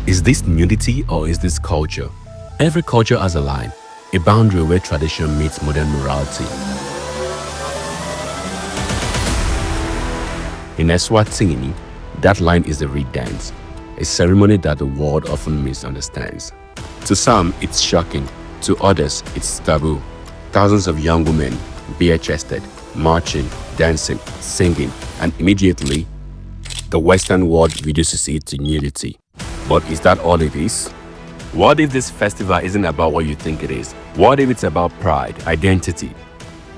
Is this nudity or is this culture? Every culture has a line, a boundary where tradition meets modern morality. In Eswatini, that line is the reed dance, a ceremony that the world often misunderstands. To some, it's shocking. To others, it's taboo. Thousands of young women, bare-chested, marching, dancing, singing, and immediately, the Western world reduces it to nudity. But is that all it is? What if this festival isn't about what you think it is? What if it's about pride, identity,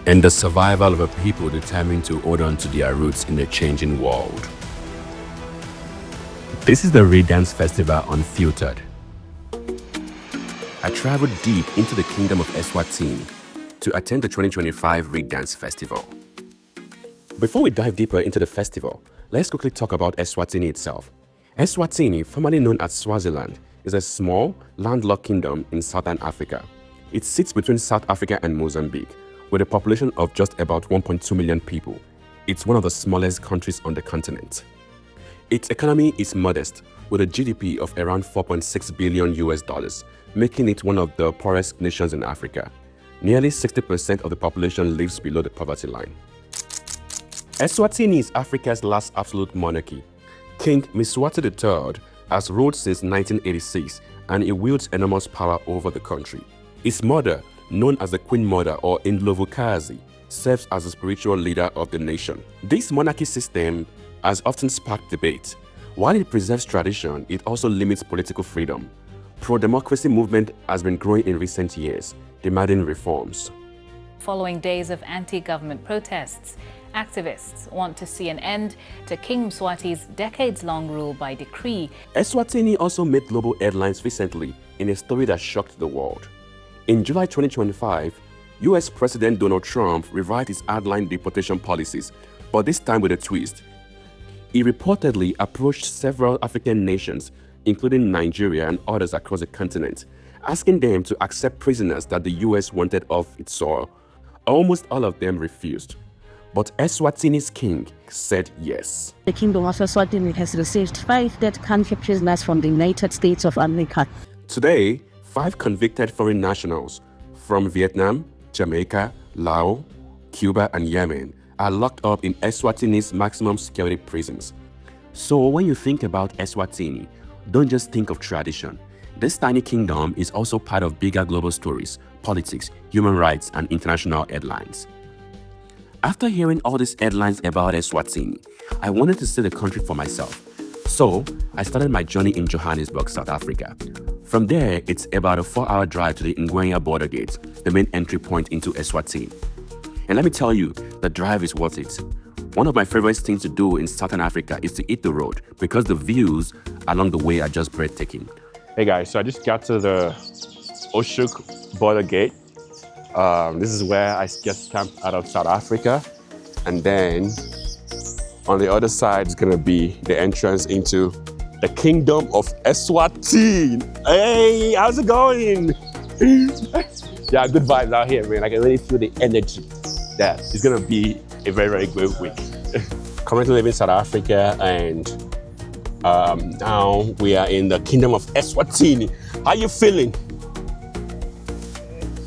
and the survival of a people determined to hold on to their roots in a changing world? This is the Reed Dance Festival Unfiltered. I traveled deep into the kingdom of Eswatini to attend the 2025 Reed Dance Festival. Before we dive deeper into the festival, let's quickly talk about Eswatini itself. Eswatini, formerly known as Swaziland, is a small, landlocked kingdom in southern Africa. It sits between South Africa and Mozambique, with a population of just about 1.2 million people. It's one of the smallest countries on the continent. Its economy is modest, with a GDP of around 4.6 billion US dollars, making it one of the poorest nations in Africa. Nearly 60% of the population lives below the poverty line. Eswatini is Africa's last absolute monarchy. King Mswati III has ruled since 1986, and he wields enormous power over the country. His mother, known as the Queen Mother or Indlovukazi, serves as the spiritual leader of the nation. This monarchy system has often sparked debate. While it preserves tradition, it also limits political freedom. Pro-democracy movement has been growing in recent years, demanding reforms. Following days of anti-government protests, activists want to see an end to King Mswati's decades-long rule by decree. Eswatini also made global headlines recently in a story that shocked the world. In July 2025, US President Donald Trump revised his hardline deportation policies, but this time with a twist. He reportedly approached several African nations, including Nigeria and others across the continent, asking them to accept prisoners that the US wanted off its soil. Almost all of them refused. But Eswatini's king said yes. The Kingdom of Eswatini has received 5 death country prisoners from the United States of America. Today, 5 convicted foreign nationals from Vietnam, Jamaica, Laos, Cuba, and Yemen are locked up in Eswatini's maximum security prisons. So when you think about Eswatini, don't just think of tradition. This tiny kingdom is also part of bigger global stories, politics, human rights, and international headlines. After hearing all these headlines about Eswatini, I wanted to see the country for myself. So I started my journey in Johannesburg, South Africa. From there, it's about a 4-hour drive to the Umhlanga border gate, the main entry point into Eswatini. And let me tell you, the drive is worth it. One of my favorite things to do in Southern Africa is to hit the road because the views along the way are just breathtaking. Hey guys, so I just got to the Oshuk border gate. This is where I get stamped out of South Africa. And then on the other side is gonna be the entrance into the Kingdom of Eswatini. Hey, how's it going? Yeah, good vibes out here, man. I can really feel the energy that it's gonna be a very, very great week. Currently living in South Africa, and now we are in the Kingdom of Eswatini. How you feeling?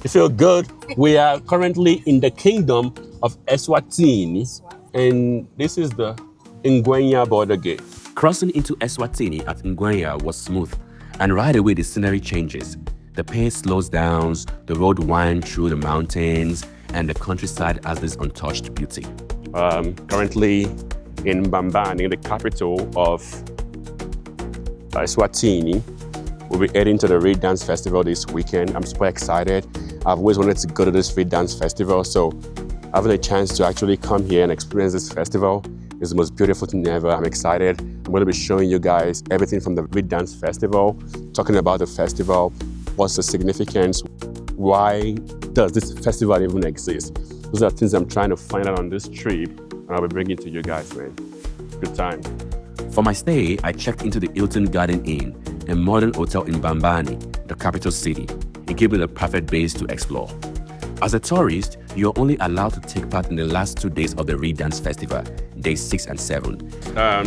You feel good? We are currently in the Kingdom of Eswatini, and this is the Umhlanga border gate. Crossing into Eswatini at Umhlanga was smooth, and right away the scenery changes. The pace slows down, the road winds through the mountains, and the countryside has this untouched beauty. Currently in Mbambane, the capital of Eswatini. We'll be heading to the Reed Dance Festival this weekend. I'm super excited. I've always wanted to go to this Reed Dance Festival, so having a chance to actually come here and experience this festival is the most beautiful thing ever. I'm excited. I'm going to be showing you guys everything from the Reed Dance Festival, talking about the festival, what's the significance, why does this festival even exist. Those are things I'm trying to find out on this trip, and I'll be bringing it to you guys, man. Good time. For my stay, I checked into the Hilton Garden Inn, a modern hotel in Mbambane, the capital city. It gave me the perfect base to explore. As a tourist, you're only allowed to take part in the last 2 days of the Reed Dance Festival, days 6 and 7.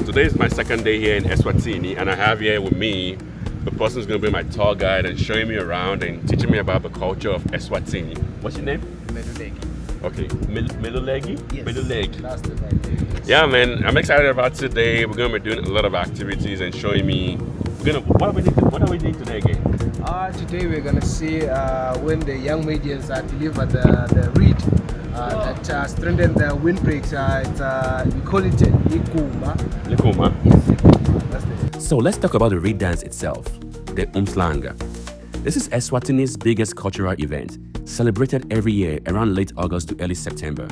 Today is my second day here in Eswatini, and I have here with me the person who's going to be my tour guide and showing me around and teaching me about the culture of Eswatini. What's your name? Melulegi. Okay, Melulegi? Yes. Melulegi. That's the right name. Yeah, man, I'm excited about today. We're going to be doing a lot of activities and showing me. What are we doing today again? Today we're going to see when the young maidens deliver the reed that strengthen the windbreaks. We call it Likuma. Likuma? Yes, Likuma. That's the So let's talk about the reed dance itself, the Umhlanga. This is Eswatini's biggest cultural event, celebrated every year around late August to early September.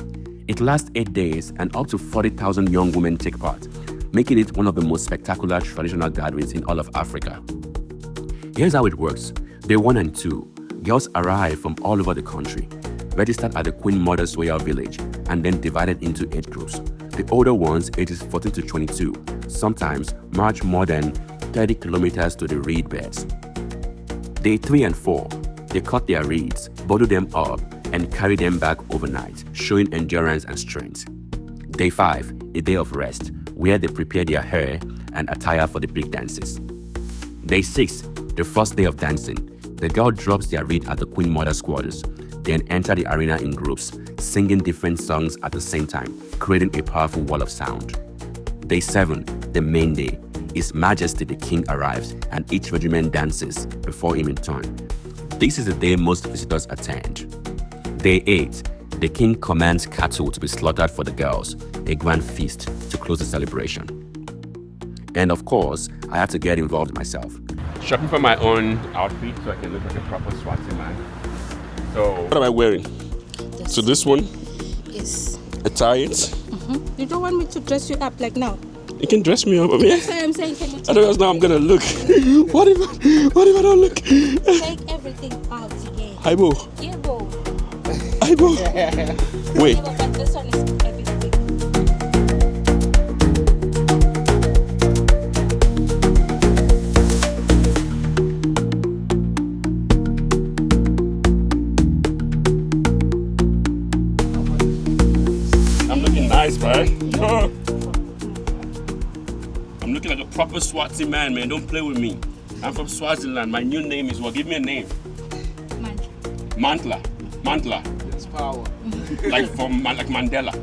It lasts 8 days and up to 40,000 young women take part, making it one of the most spectacular traditional gatherings in all of Africa. Here's how it works. Day 1 and 2, girls arrive from all over the country, registered at the Queen Mother's Royal Village, and then divided into 8 groups. The older ones, ages 14 to 22, sometimes march more than 30 kilometers to the reed beds. Day 3 and 4, they cut their reeds, bottle them up, and carry them back overnight, showing endurance and strength. Day 5, a day of rest, where they prepare their hair and attire for the big dances. Day 6, the first day of dancing, the girl drops their reed at the Queen Mother's quarters, then enter the arena in groups, singing different songs at the same time, creating a powerful wall of sound. Day 7, the main day, His Majesty the King arrives and each regiment dances before him in turn. This is the day most visitors attend. Day 8, the king commands cattle to be slaughtered for the girls, a grand feast to close the celebration. And of course, I had to get involved myself. Shopping for my own outfit so I can look like a proper Swati man. So, what am I wearing? So this one? Yes. I tie it. Mm-hmm. You don't want me to dress you up like now? You can dress me up. I mean, That's why I'm saying, can you otherwise now I'm gonna look. What if I don't look? take everything out again? Aibo. Yeah, bo. Aibo. Wait. Yeah, but this one is a bit big. I'm looking nice, right? I'm looking like a proper Swati man, man. Don't play with me. I'm from Swaziland. My new name is what? Give me a name. Mantla. Mantla. It's power. Like like Mandela.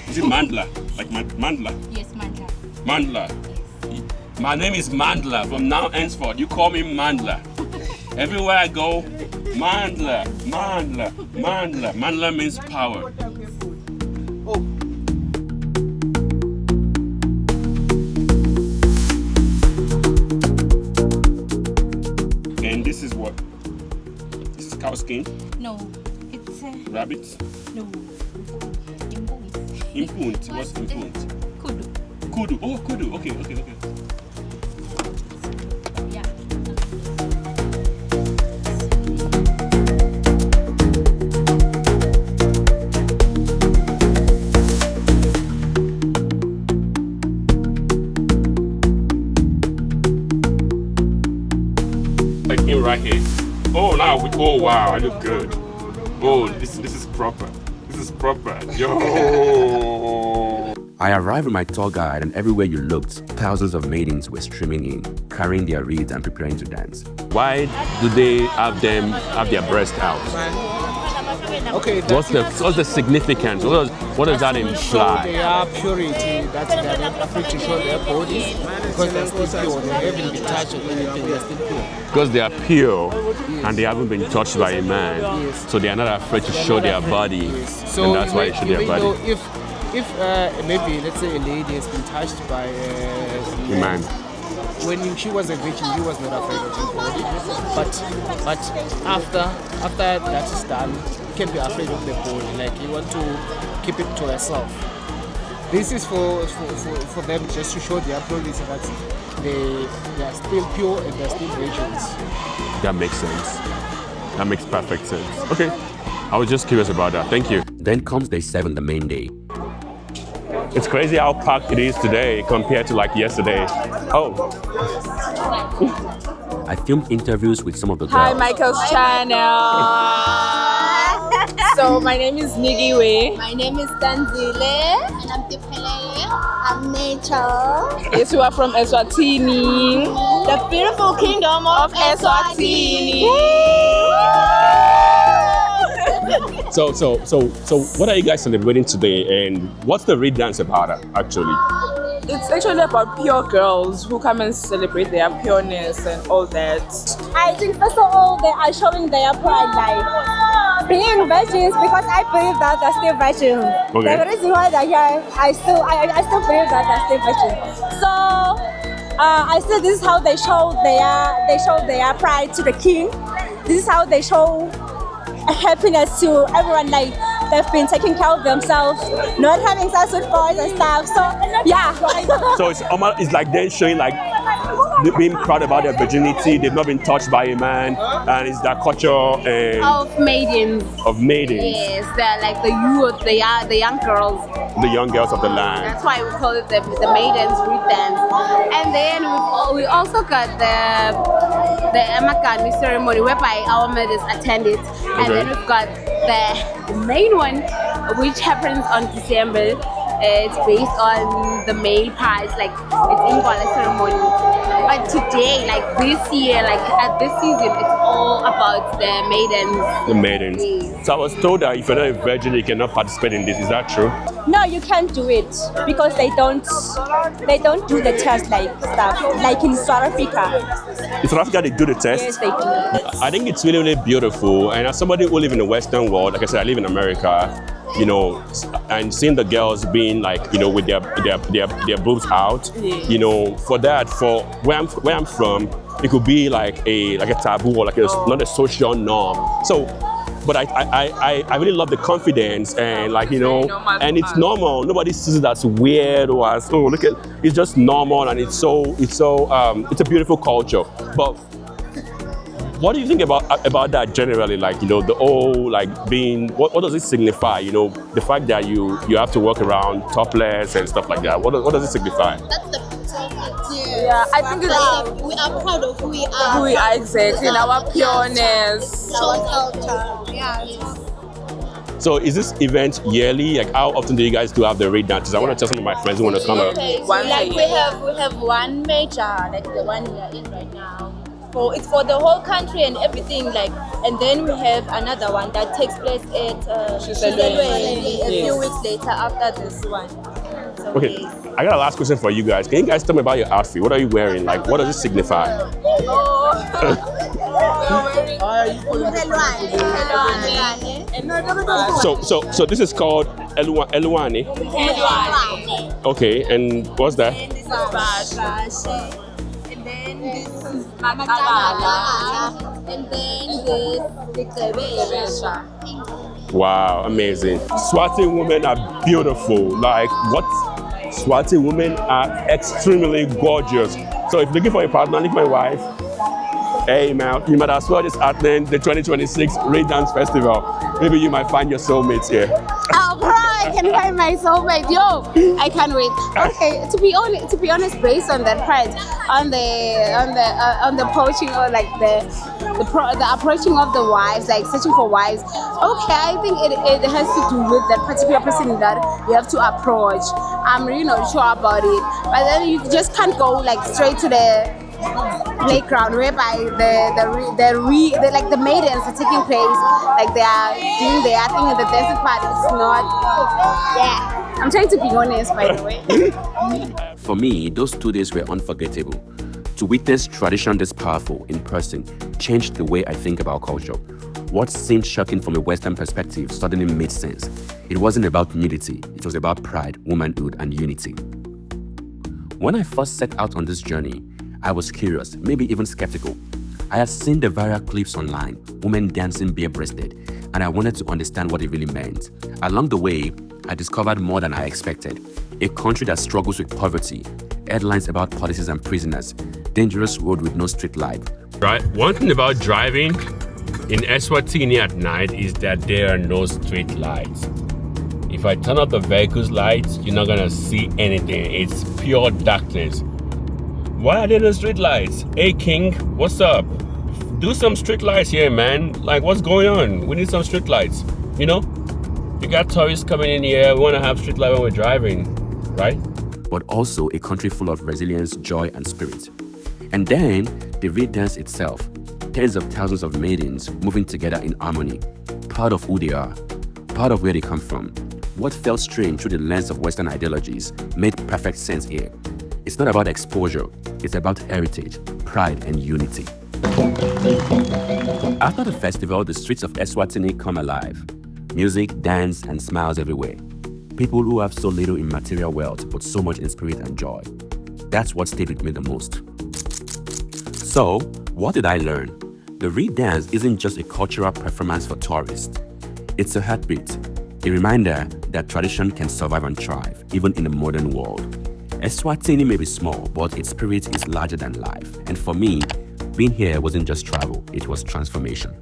Is it Mandla? Like Mandla? Yes, Mantla. Mandla. My name is Mandla. From now henceforth, you call me Mandla. Everywhere I go, Mandla, Mandla, Mandla. Mandla means power. And this is what? This is cow skin? No, it's Rabbit? no. Impunt. What's impunt? Kudu. Kudu. Oh, kudu. Okay. Yeah. Like him right here. Oh, oh wow, I look good. Oh, this is proper. This is proper. Yo. I arrived with my tour guide, and everywhere you looked, thousands of maidens were streaming in, carrying their reeds and preparing to dance. Why do they have their breast out? Okay, What's the significance? What does that show imply? their purity, that they are not afraid to show their bodies because they're still pure. They haven't been touched or anything, they're still pure. Because they are pure and they haven't been touched by a man, Yes. so they are not afraid to show their body, So and that's why they show their even though body. if maybe let's say a lady has been touched by A man. when she was a virgin, she was not afraid of her body. But after that is done, you can be afraid of the body. Like you want to keep it to yourself. This is for them just to show their purity that they are still pure and they're still virgins. That makes sense. That makes perfect sense. Okay. I was just curious about that. Thank you. Then comes day 7, the main day. It's crazy how packed it is today compared to like yesterday. Oh. I filmed interviews with some of the girls. Hi, Michael's channel. So my name is Nigiwe. My name is Tanzile. And I'm Tipelele. I'm love nature. Yes, we are from Eswatini. The beautiful kingdom of Eswatini. So what are you guys celebrating today, and what's the reed dance about actually? It's actually about pure girls who come and celebrate their pureness and all that. I think first of all, they are showing their pride, like being virgins, because I believe that they're still virgins. Okay. The reason why they're here, I still believe that they're still virgins. So I still, this is how they show their pride to the king. This is how they show happiness to everyone, like they've been taking care of themselves, not having sex with boys and stuff. So yeah. So it's like they're showing like they're being proud about their virginity. They've not been touched by a man, and it's their culture and Of maidens. of maidens, Yes, they're like the youth, they are the young girls. the young girls of the land. That's why we call it the maidens reed dance. And then we also got the Amakani ceremony whereby our mothers attend it. And then we've got the main one, which happens on December. It's based on the male part, like it's Ingwala ceremony. But today, like this year, like at this season, it's all about the maidens. The maidens. Yes. So I was told that if you're not a virgin, you cannot participate in this. Is that true? No, you can't do it because they don't do the test like stuff like in South Africa. In South Africa, they do the test. Yes, they do. I think it's really, really beautiful. And as somebody who lives in the Western world, like I said, I live in America, you know, and seeing the girls being like, you know, with their boobs out, you know, for where I'm from, it could be like a taboo or like not a social norm. So, but I really love the confidence and like, you know, and it's normal. Nobody sees it as weird or as, oh, look at, it's just normal, and it's a beautiful culture. But what do you think about that generally? Like, you know, the whole like being, what does it signify? You know, the fact that you have to walk around topless and stuff like that. What does it signify? That's the picture of it. Yeah, I think it's We are proud of who we are. who we are exactly, in our pureness. Shows culture. Yeah. So is this event yearly? Like, how often do you guys do have the raid dances? I want to tell some of my friends who want to come up. Like we have one major, like the one we are in right now. It's for the whole country and everything, like, and then we have another one that takes place at Shiselwe a few weeks later after this one. So Okay, I got a last question for you guys. Can you guys tell me about your outfit? What are you wearing? Like, what does it signify? So this is called Eluane. Okay, and what's that? And then this is Magala. And then this Wow, amazing. Swati women are beautiful. Like, what? Swati women are extremely gorgeous. So if you're looking for a partner, like my wife, hey man, you might as well just attend the 2026 Raid Dance Festival. Maybe you might find your soulmates here. Oh, bro, I can find my soulmate. Yo, I can't wait. Okay, to be honest, based on that part, on the poaching or like the approaching of the wives, like searching for wives. Okay, I think it has to do with that particular person that you have to approach. I'm really not sure about it, but then you just can't go like straight to the playground whereby the maidens are taking place, like they are doing their thing in the desert part. It's not. Yeah, I'm trying to be honest, by the way. For me, those 2 days were unforgettable. To witness tradition this powerful in person changed the way I think about culture. What seemed shocking from a Western perspective suddenly made sense. It wasn't about nudity, it was about pride, womanhood, and unity. When I first set out on this journey, I was curious, maybe even skeptical. I had seen the viral clips online, women dancing bare-breasted, and I wanted to understand what it really meant. Along the way, I discovered more than I expected. A country that struggles with poverty, headlines about policies and prisoners, dangerous road with no street light. Right. One thing about driving in Eswatini at night is that there are no street lights. If I turn off the vehicle's lights, you're not gonna see anything. It's pure darkness. Why are there no street lights? Hey King, what's up? Do some street lights here, man. Like, what's going on? We need some street lights. You know? You got tourists coming in here. We want to have street light when we're driving, right? but also a country full of resilience, joy, and spirit. And then the Reed dance itself, tens of thousands of maidens moving together in harmony, proud of who they are, proud of where they come from. What felt strange through the lens of Western ideologies made perfect sense here. It's not about exposure, it's about heritage, pride, and unity. After the festival, the streets of Eswatini come alive. Music, dance, and smiles everywhere. People who have so little in material wealth, but so much in spirit and joy. That's what stayed with me the most. So, what did I learn? The Reed dance isn't just a cultural performance for tourists. It's a heartbeat, a reminder that tradition can survive and thrive, even in a modern world. Eswatini may be small, but its spirit is larger than life. And for me, being here wasn't just travel, it was transformation.